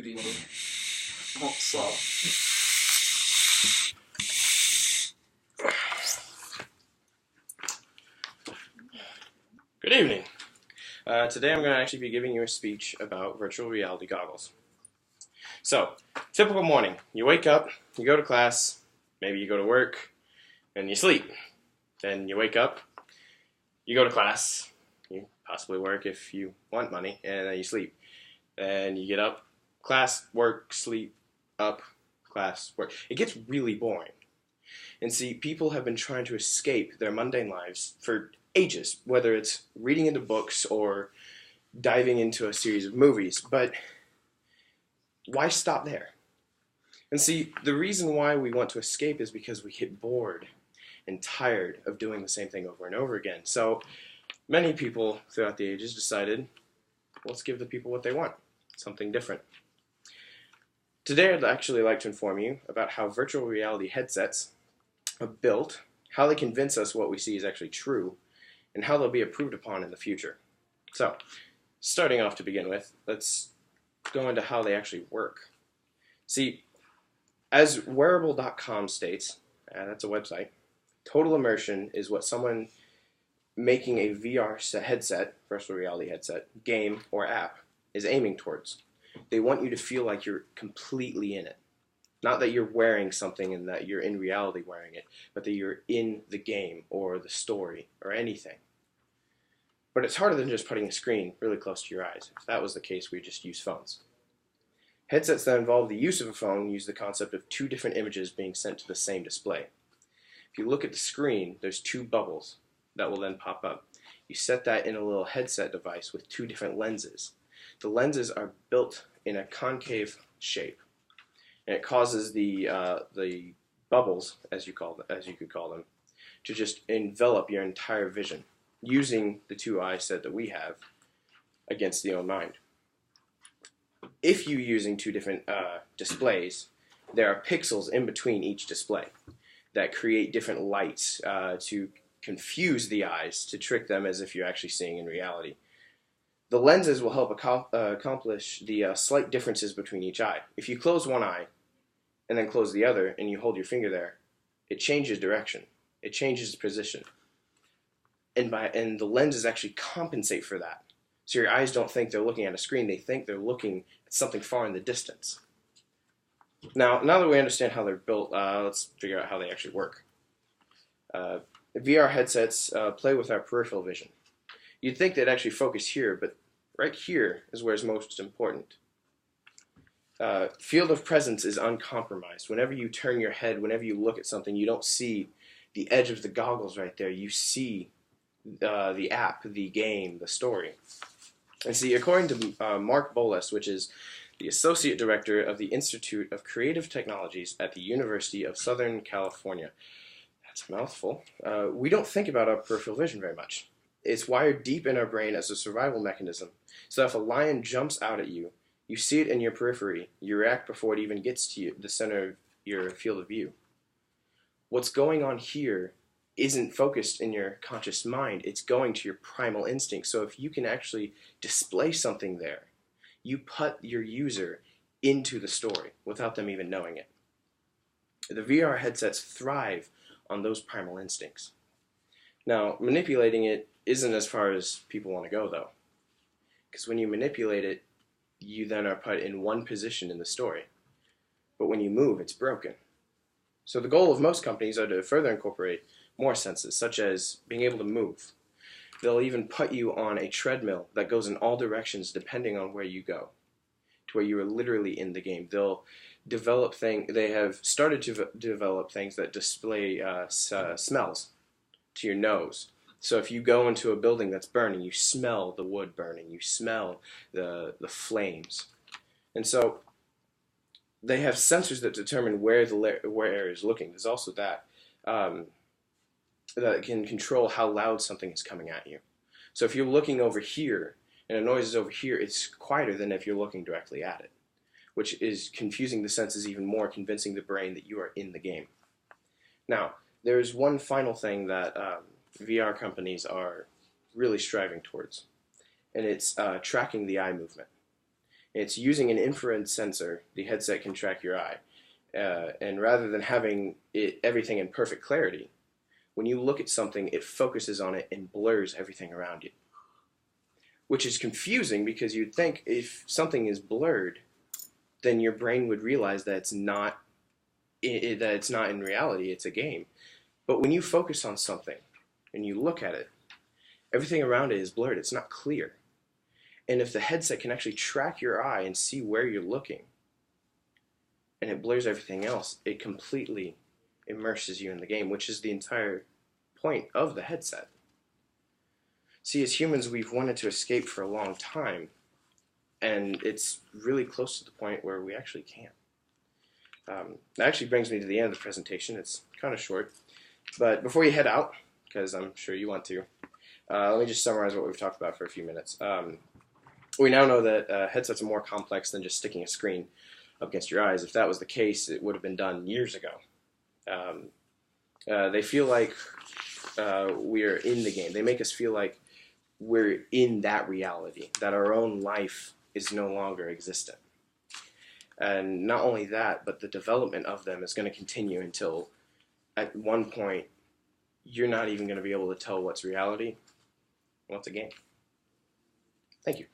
Houdini. So. Good evening. Today I'm going to actually be giving you a speech about virtual reality goggles. So, typical morning. You wake up, you go to class, maybe you go to work, and you sleep. Then you wake up, you go to class, you possibly work if you want money, and then you sleep. Then you get up, class, work, sleep, up, class, work. It gets really boring. And see, people have been trying to escape their mundane lives for ages, whether it's reading into books or diving into a series of movies. But why stop there? And see, the reason why we want to escape is because we get bored and tired of doing the same thing over and over again. So many people throughout the ages decided, let's give the people what they want, something different. Today I'd actually like to inform you about how virtual reality headsets are built, how they convince us what we see is actually true, and how they'll be improved upon in the future. So, starting off to begin with, let's go into how they actually work. See, as Wearable.com states, that's a website, total immersion is what someone making a VR headset, virtual reality headset, game, or app is aiming towards. They want you to feel like you're completely in it. Not that you're wearing something and that you're in reality wearing it, but that you're in the game or the story or anything. But it's harder than just putting a screen really close to your eyes. If that was the case, we'd just use phones. Headsets that involve the use of a phone use the concept of two different images being sent to the same display. If you look at the screen, there's two bubbles that will then pop up. You set that in a little headset device with two different lenses. The lenses are built in a concave shape, and it causes the bubbles, as you could call them, to just envelop your entire vision, using the two eye set that we have against the own mind. If you're using two different displays, there are pixels in between each display that create different lights to confuse the eyes, to trick them as if you're actually seeing in reality. The lenses will help accomplish the slight differences between each eye. If you close one eye and then close the other and you hold your finger there, it changes direction. It changes position. And the lenses actually compensate for that. So your eyes don't think they're looking at a screen, they think they're looking at something far in the distance. Now that we understand how they're built, let's figure out how they actually work. The VR headsets play with our peripheral vision. You'd think they'd actually focus here, but right here is where it's most important. Field of presence is uncompromised. Whenever you turn your head, whenever you look at something, you don't see the edge of the goggles right there. You see the app, the game, the story. And see, according to Mark Bolas, which is the Associate Director of the Institute of Creative Technologies at the University of Southern California, that's a mouthful, we don't think about our peripheral vision very much. It's wired deep in our brain as a survival mechanism, so if a lion jumps out at you, you see it in your periphery, you react before it even gets to you, the center of your field of view. What's going on here isn't focused in your conscious mind, it's going to your primal instinct. So if you can actually display something there, you put your user into the story without them even knowing it. The VR headsets thrive on those primal instincts. Now, manipulating it isn't as far as people want to go, though. Because when you manipulate it, you then are put in one position in the story. But when you move, it's broken. So the goal of most companies are to further incorporate more senses, such as being able to move. They'll even put you on a treadmill that goes in all directions depending on where you go, to where you are literally in the game. They have started to develop things that display smells to your nose. So if you go into a building that's burning, you smell the wood burning, you smell the flames. And so they have sensors that determine where air is looking. There's also that can control how loud something is coming at you. So if you're looking over here and a noise is over here, it's quieter than if you're looking directly at it, which is confusing the senses even more, convincing the brain that you are in the game. Now, there's one final thing that VR companies are really striving towards, and it's tracking the eye movement. It's using an infrared sensor. The headset can track your eye. And rather than having everything in perfect clarity, when you look at something, it focuses on it and blurs everything around you. Which is confusing because you'd think if something is blurred, then your brain would realize that it's not in reality, it's a game. But when you focus on something and you look at it, everything around it is blurred. It's not clear. And if the headset can actually track your eye and see where you're looking, and it blurs everything else, it completely immerses you in the game, which is the entire point of the headset. See, as humans, we've wanted to escape for a long time, and it's really close to the point where we actually can't. That actually brings me to the end of the presentation. It's kind of short, but before you head out, because I'm sure you want to, let me just summarize what we've talked about for a few minutes. We now know that headsets are more complex than just sticking a screen up against your eyes. If that was the case, it would have been done years ago. They feel like we're in the game. They make us feel like we're in that reality, that our own life is no longer existent. And not only that, but the development of them is going to continue until at one point you're not even going to be able to tell what's reality and what's a game. Thank you.